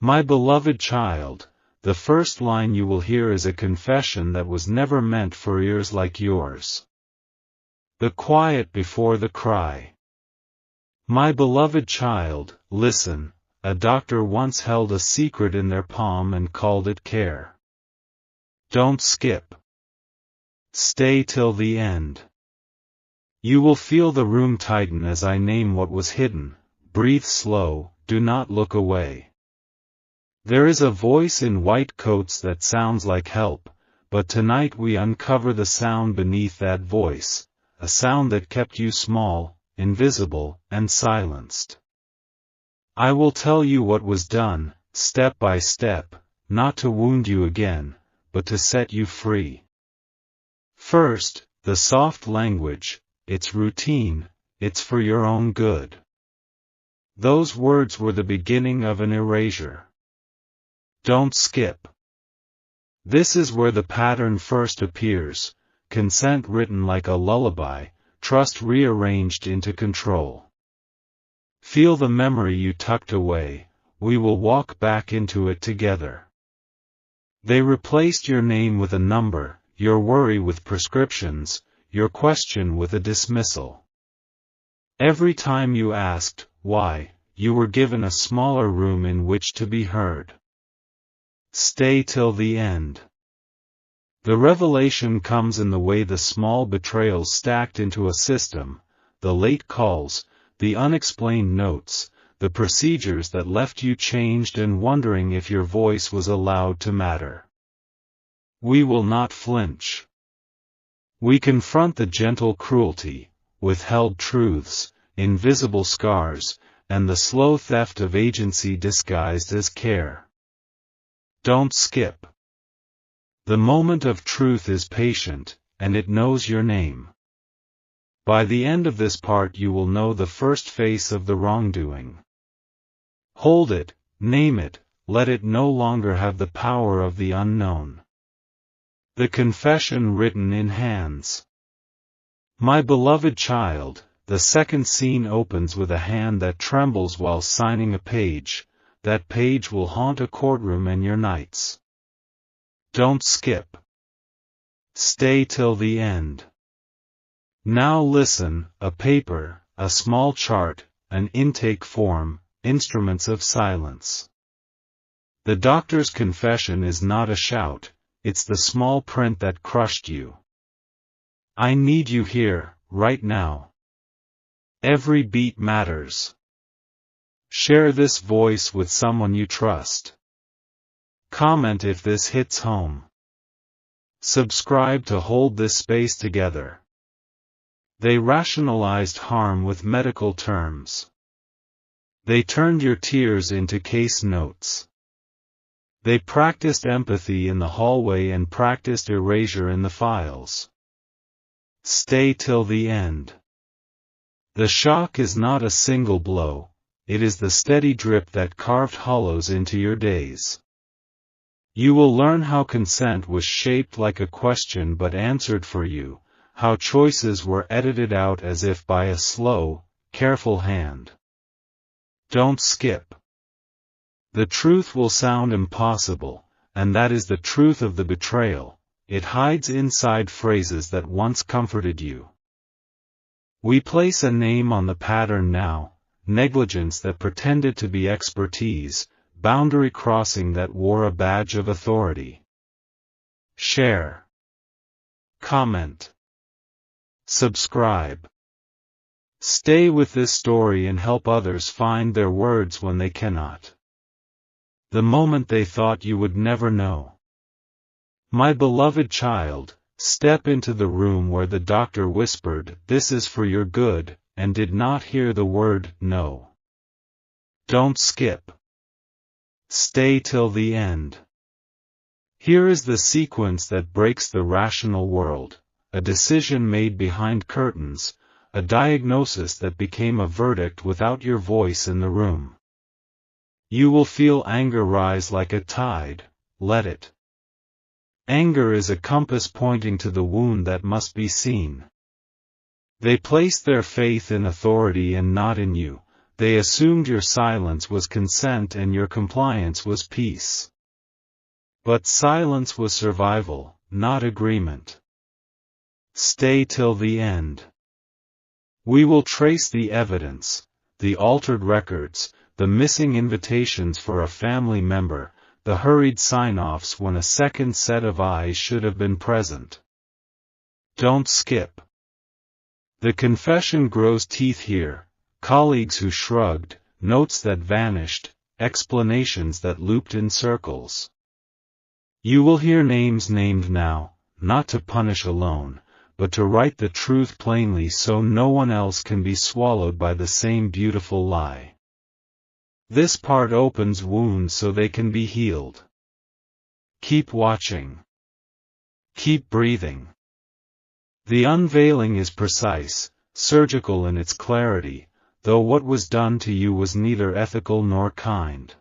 My beloved child, the first line you will hear is a confession that was never meant for ears like yours. The quiet before the cry. My beloved child, listen, a doctor once held a secret in their palm and called it care. Don't skip. Stay till the end. You will feel the room tighten as I name what was hidden. Breathe slow, do not look away. There is a voice in white coats that sounds like help, but tonight we uncover the sound beneath that voice, a sound that kept you small, invisible, and silenced. I will tell you what was done, step by step, not to wound you again, but to set you free. First, the soft language, it's routine, it's for your own good. Those words were the beginning of an erasure. Don't skip. This is where the pattern first appears, consent written like a lullaby, trust rearranged into control. Feel the memory you tucked away, we will walk back into it together. They replaced your name with a number, your worry with prescriptions, your question with a dismissal. Every time you asked, why, you were given a smaller room in which to be heard. Stay till the end. The revelation comes in the way the small betrayals stacked into a system, the late calls, the unexplained notes, the procedures that left you changed and wondering if your voice was allowed to matter. We will not flinch. We confront the gentle cruelty, withheld truths, invisible scars, and the slow theft of agency disguised as care. Don't skip. The moment of truth is patient, and it knows your name. By the end of this part you will know the first face of the wrongdoing. Hold it, name it, let it no longer have the power of the unknown. The confession written in hands. My beloved child, the second scene opens with a hand that trembles while signing a page. That page will haunt a courtroom and your nights. Don't skip. Stay till the end. Now listen, a paper, a small chart, an intake form, instruments of silence. The doctor's confession is not a shout, it's the small print that crushed you. I need you here, right now. Every beat matters. Share this voice with someone you trust. Comment if this hits home. Subscribe to hold this space together. They rationalized harm with medical terms. They turned your tears into case notes. They practiced empathy in the hallway and practiced erasure in the files. Stay till the end. The shock is not a single blow, it is the steady drip that carved hollows into your days. You will learn how consent was shaped like a question but answered for you, how choices were edited out as if by a slow, careful hand. Don't skip. The truth will sound impossible, and that is the truth of the betrayal. It hides inside phrases that once comforted you. We place a name on the pattern now, negligence that pretended to be expertise, boundary crossing that wore a badge of authority. Share. Comment. Subscribe. Stay with this story and help others find their words when they cannot. The moment they thought you would never know. My beloved child, step into the room where the doctor whispered, "This is for your good," and did not hear the word, "no." Don't skip. Stay till the end. Here is the sequence that breaks the rational world, a decision made behind curtains, a diagnosis that became a verdict without your voice in the room. You will feel anger rise like a tide, let it. Anger is a compass pointing to the wound that must be seen. They placed their faith in authority and not in you, They assumed your silence was consent and your compliance was peace. But silence was survival, not agreement. Stay till the end. We will trace the evidence, the altered records, the missing invitations for a family member, the hurried sign-offs when a second set of eyes should have been present. Don't skip. The confession grows teeth here, colleagues who shrugged, notes that vanished, explanations that looped in circles. You will hear names named now, not to punish alone, but to write the truth plainly so no one else can be swallowed by the same beautiful lie. This part opens wounds so they can be healed. Keep watching. Keep breathing. The unveiling is precise, surgical in its clarity, though what was done to you was neither ethical nor kind.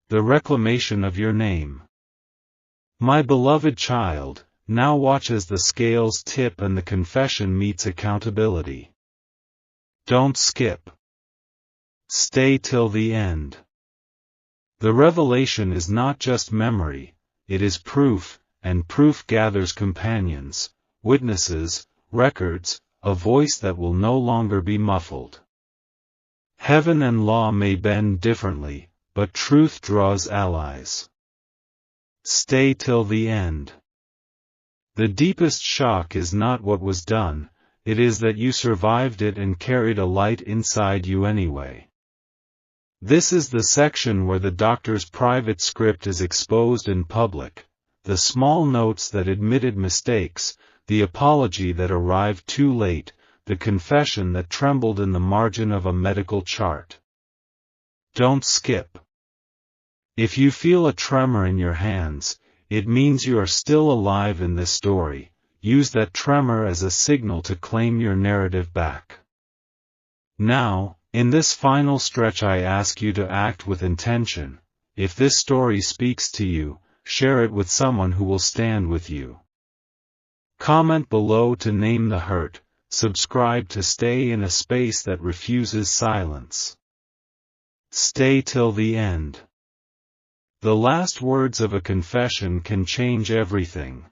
The reclamation of your name. My beloved child, now watch as the scales tip and the confession meets accountability. Don't skip. Stay till the end. The revelation is not just memory, it is proof, and proof gathers companions, witnesses, records, a voice that will no longer be muffled. Heaven and law may bend differently, but truth draws allies. Stay till the end. The deepest shock is not what was done, it is that you survived it and carried a light inside you anyway. This is the section where the doctor's private script is exposed in public, the small notes that admitted mistakes, the apology that arrived too late, the confession that trembled in the margin of a medical chart. Don't skip. If you feel a tremor in your hands, it means you are still alive in this story. Use that tremor as a signal to claim your narrative back. Now, in this final stretch I ask you to act with intention. If this story speaks to you, share it with someone who will stand with you. Comment below to name the hurt, subscribe to stay in a space that refuses silence. Stay till the end. The last words of a confession can change everything.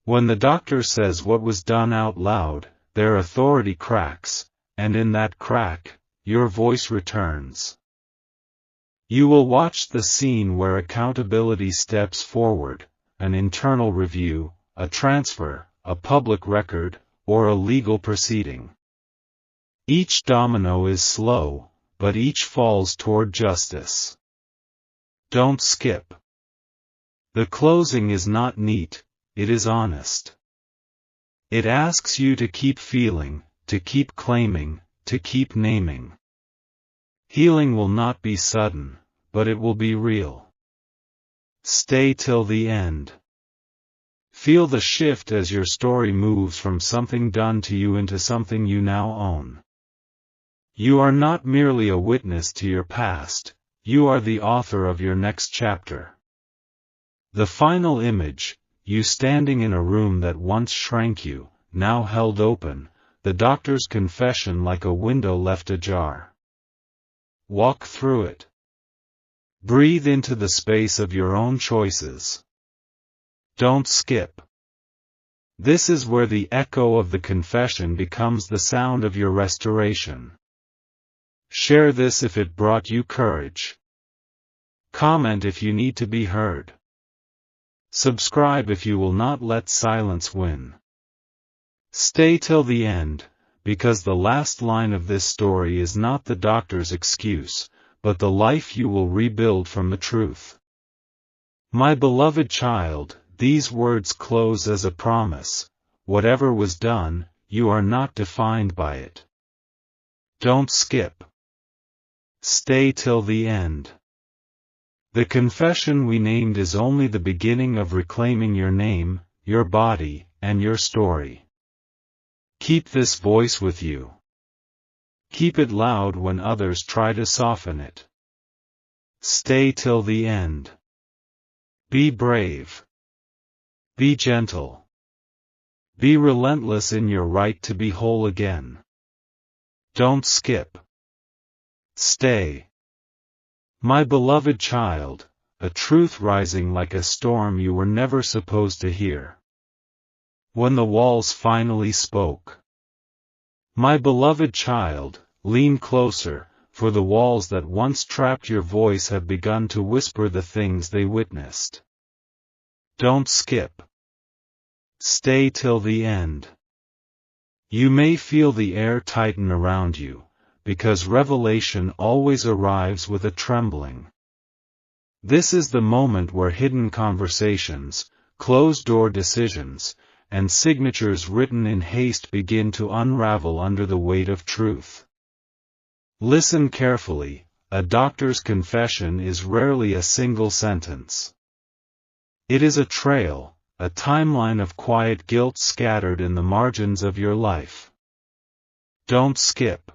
When the doctor says what was done out loud, their authority cracks, and in that crack, your voice returns. You will watch the scene where accountability steps forward, an internal review, a transfer, a public record, or a legal proceeding. Each domino is slow, but each falls toward justice. Don't skip. The closing is not neat, it is honest. It asks you to keep feeling, to keep claiming, to keep naming. Healing will not be sudden, but it will be real. Stay till the end. Feel the shift as your story moves from something done to you into something you now own. You are not merely a witness to your past, you are the author of your next chapter. The final image, you standing in a room that once shrank you, now held open, the doctor's confession like a window left ajar. Walk through it. Breathe into the space of your own choices. Don't skip. This is where the echo of the confession becomes the sound of your restoration. Share this if it brought you courage. Comment if you need to be heard. Subscribe if you will not let silence win. Stay till the end, because the last line of this story is not the doctor's excuse, but the life you will rebuild from the truth. My beloved child, these words close as a promise. Whatever was done, you are not defined by it. Don't skip. Stay till the end. The confession we named is only the beginning of reclaiming your name, your body, and your story. Keep this voice with you. Keep it loud when others try to soften it. Stay till the end. Be brave. Be gentle. Be relentless in your right to be whole again. Don't skip. Stay. My beloved child, a truth rising like a storm you were never supposed to hear. When the walls finally spoke. My beloved child, lean closer, for the walls that once trapped your voice have begun to whisper the things they witnessed. Don't skip. Stay till the end. You may feel the air tighten around you, because revelation always arrives with a trembling. This is the moment where hidden conversations, closed-door decisions, and signatures written in haste begin to unravel under the weight of truth. Listen carefully, a doctor's confession is rarely a single sentence. It is a trail, a timeline of quiet guilt scattered in the margins of your life. Don't skip.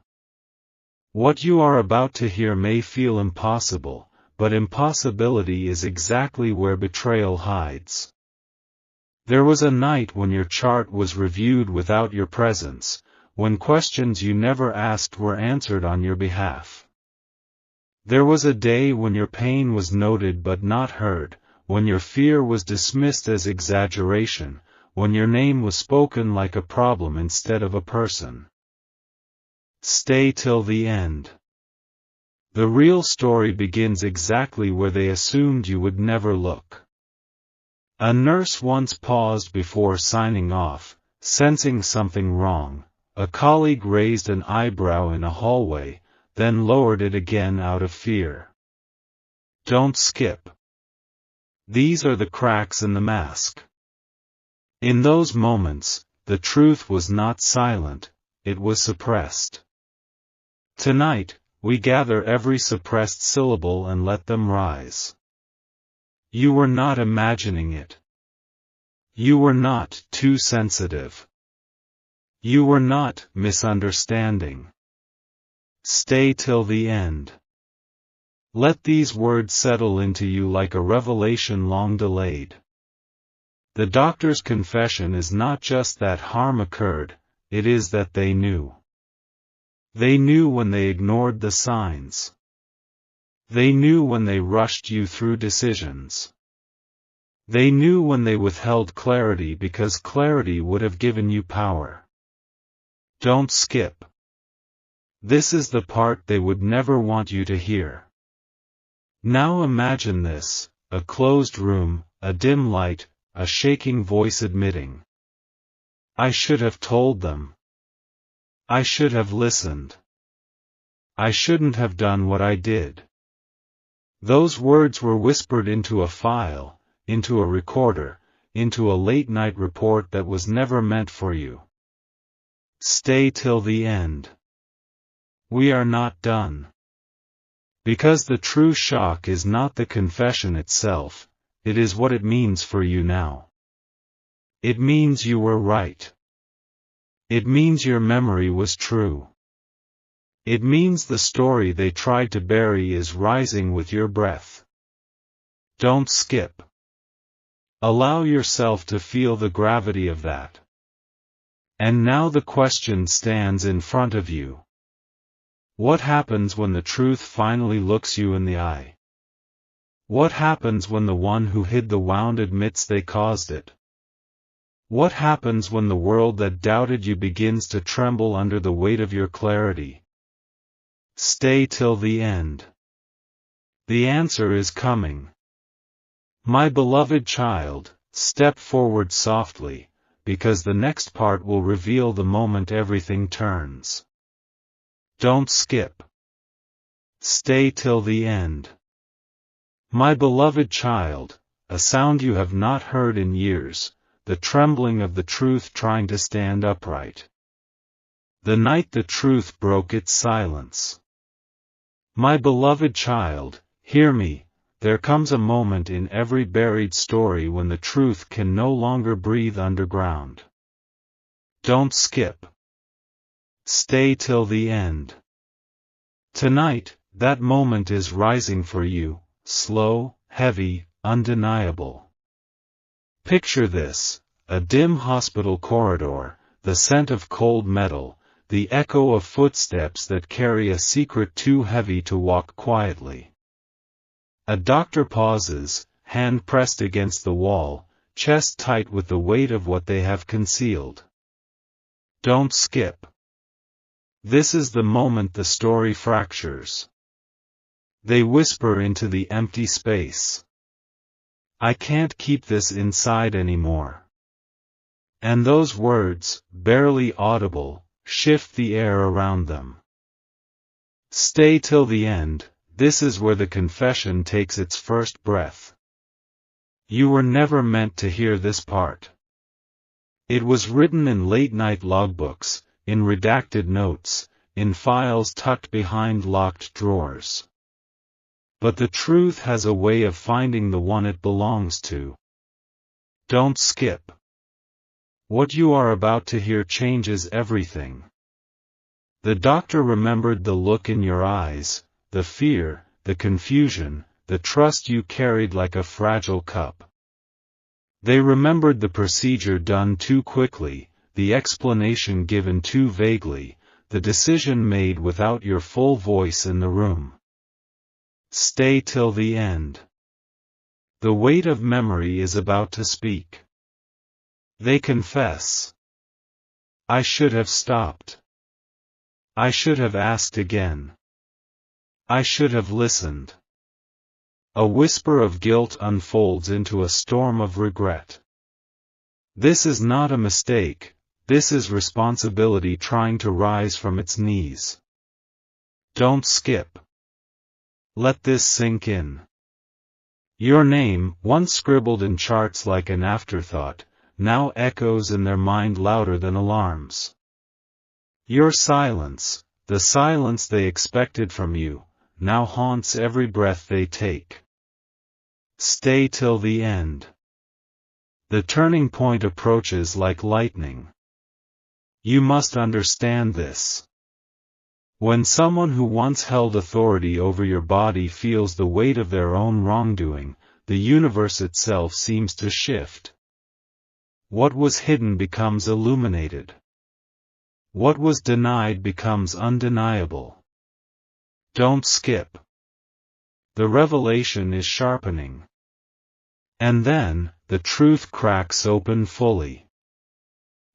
What you are about to hear may feel impossible, but impossibility is exactly where betrayal hides. There was a night when your chart was reviewed without your presence, when questions you never asked were answered on your behalf. There was a day when your pain was noted but not heard, when your fear was dismissed as exaggeration, when your name was spoken like a problem instead of a person. Stay till the end. The real story begins exactly where they assumed you would never look. A nurse once paused before signing off, sensing something wrong. A colleague raised an eyebrow in a hallway, then lowered it again out of fear. Don't skip. These are the cracks in the mask. In those moments, the truth was not silent, it was suppressed. Tonight, we gather every suppressed syllable and let them rise. You were not imagining it. You were not too sensitive. You were not misunderstanding. Stay till the end. Let these words settle into you like a revelation long delayed. The doctor's confession is not just that harm occurred, it is that they knew. They knew when they ignored the signs. They knew when they rushed you through decisions. They knew when they withheld clarity because clarity would have given you power. Don't skip. This is the part they would never want you to hear. Now imagine this, a closed room, a dim light, a shaking voice admitting. I should have told them. I should have listened. I shouldn't have done what I did. Those words were whispered into a file, into a recorder, into a late-night report that was never meant for you. Stay till the end. We are not done. Because the true shock is not the confession itself, it is what it means for you now. It means you were right. It means your memory was true. It means the story they tried to bury is rising with your breath. Don't skip. Allow yourself to feel the gravity of that. And now the question stands in front of you. What happens when the truth finally looks you in the eye? What happens when the one who hid the wound admits they caused it? What happens when the world that doubted you begins to tremble under the weight of your clarity? Stay till the end. The answer is coming. My beloved child, step forward softly, because the next part will reveal the moment everything turns. Don't skip. Stay till the end. My beloved child, a sound you have not heard in years, the trembling of the truth trying to stand upright. The night the truth broke its silence. My beloved child, hear me, there comes a moment in every buried story when the truth can no longer breathe underground. Don't skip. Stay till the end. Tonight, that moment is rising for you, slow, heavy, undeniable. Picture this, a dim hospital corridor, the scent of cold metal, the echo of footsteps that carry a secret too heavy to walk quietly. A doctor pauses, hand pressed against the wall, chest tight with the weight of what they have concealed. Don't skip. This is the moment the story fractures. They whisper into the empty space. I can't keep this inside anymore. And those words, barely audible, shift the air around them. Stay till the end, this is where the confession takes its first breath. You were never meant to hear this part. It was written in late-night logbooks, in redacted notes, in files tucked behind locked drawers. But the truth has a way of finding the one it belongs to. Don't skip. What you are about to hear changes everything. The doctor remembered the look in your eyes, the fear, the confusion, the trust you carried like a fragile cup. They remembered the procedure done too quickly, the explanation given too vaguely, the decision made without your full voice in the room. Stay till the end. The weight of memory is about to speak. They confess. I should have stopped. I should have asked again. I should have listened. A whisper of guilt unfolds into a storm of regret. This is not a mistake, this is responsibility trying to rise from its knees. Don't skip. Let this sink in. Your name, once scribbled in charts like an afterthought, now echoes in their mind louder than alarms. Your silence, the silence they expected from you, now haunts every breath they take. Stay till the end. The turning point approaches like lightning. You must understand this. When someone who once held authority over your body feels the weight of their own wrongdoing, the universe itself seems to shift. What was hidden becomes illuminated. What was denied becomes undeniable. Don't skip. The revelation is sharpening. And then, the truth cracks open fully.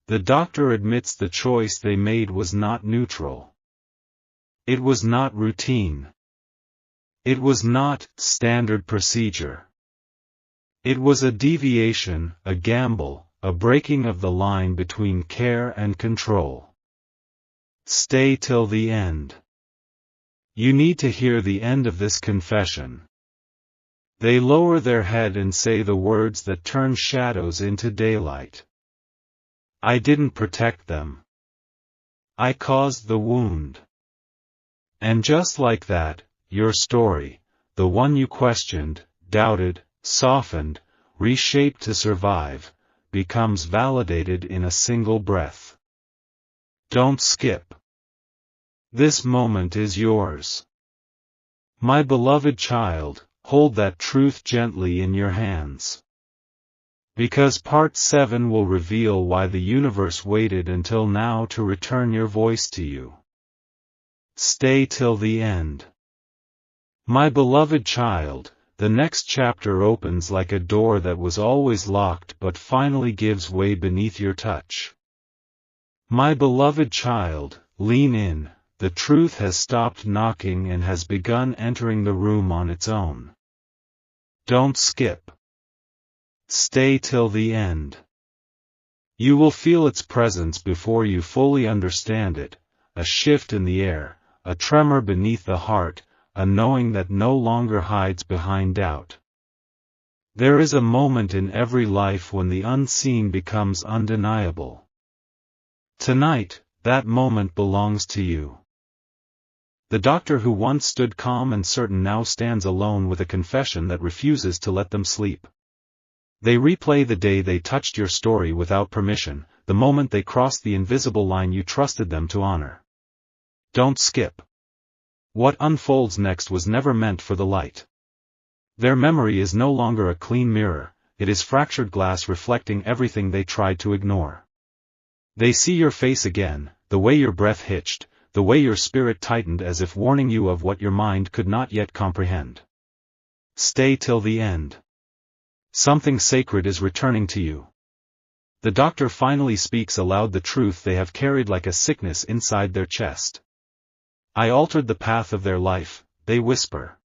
The doctor admits the choice they made was not neutral. It was not routine. It was not standard procedure. It was a deviation, a gamble, a breaking of the line between care and control. Stay till the end. You need to hear the end of this confession. They lower their head and say the words that turn shadows into daylight. I didn't protect them. I caused the wound. And just like that, your story, the one you questioned, doubted, softened, reshaped to survive, becomes validated in a single breath. Don't skip. This moment is yours. My beloved child, hold that truth gently in your hands. Because Part 7 will reveal why the universe waited until now to return your voice to you. Stay till the end. My beloved child, the next chapter opens like a door that was always locked but finally gives way beneath your touch. My beloved child, lean in, the truth has stopped knocking and has begun entering the room on its own. Don't skip. Stay till the end. You will feel its presence before you fully understand it, a shift in the air, a tremor beneath the heart, a knowing that no longer hides behind doubt. There is a moment in every life when the unseen becomes undeniable. Tonight, that moment belongs to you. The doctor who once stood calm and certain now stands alone with a confession that refuses to let them sleep. They replay the day they touched your story without permission, the moment they crossed the invisible line you trusted them to honor. Don't skip. What unfolds next was never meant for the light. Their memory is no longer a clean mirror, it is fractured glass reflecting everything they tried to ignore. They see your face again, the way your breath hitched, the way your spirit tightened as if warning you of what your mind could not yet comprehend. Stay till the end. Something sacred is returning to you. The doctor finally speaks aloud the truth they have carried like a sickness inside their chest. I altered the path of their life, they whisper.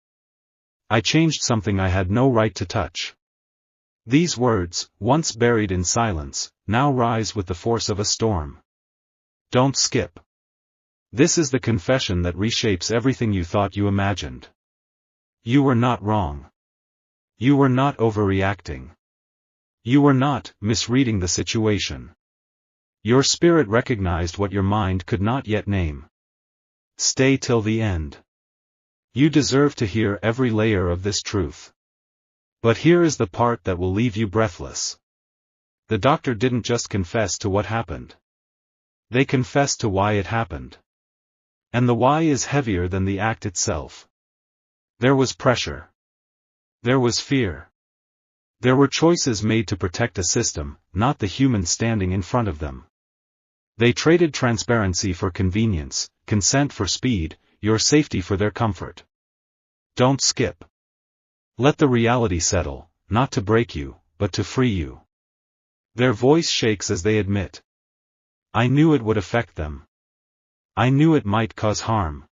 I changed something I had no right to touch. These words, once buried in silence, now rise with the force of a storm. Don't skip. This is the confession that reshapes everything you thought you imagined. You were not wrong. You were not overreacting. You were not misreading the situation. Your spirit recognized what your mind could not yet name. Stay till the end. You deserve to hear every layer of this truth. But here is the part that will leave you breathless. The doctor didn't just confess to what happened. They confessed to why it happened. And the why is heavier than the act itself. There was pressure. There was fear. There were choices made to protect a system, not the human standing in front of them. They traded transparency for convenience, consent for speed, your safety for their comfort. Don't skip. Let the reality settle, not to break you, but to free you. Their voice shakes as they admit. I knew it would affect them. I knew it might cause harm.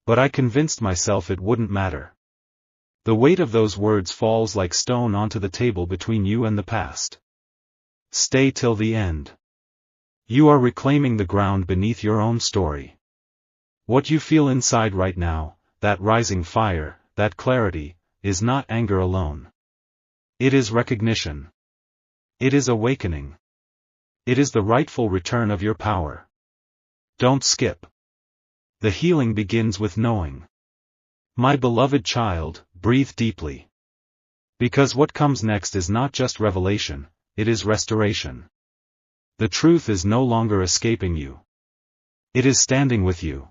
But I convinced myself it wouldn't matter. The weight of those words falls like stone onto the table between you and the past. Stay till the end. You are reclaiming the ground beneath your own story. What you feel inside right now, that rising fire, that clarity, is not anger alone. It is recognition. It is awakening. It is the rightful return of your power. Don't skip. The healing begins with knowing. My beloved child, breathe deeply. Because what comes next is not just revelation, it is restoration. The truth is no longer escaping you. It is standing with you.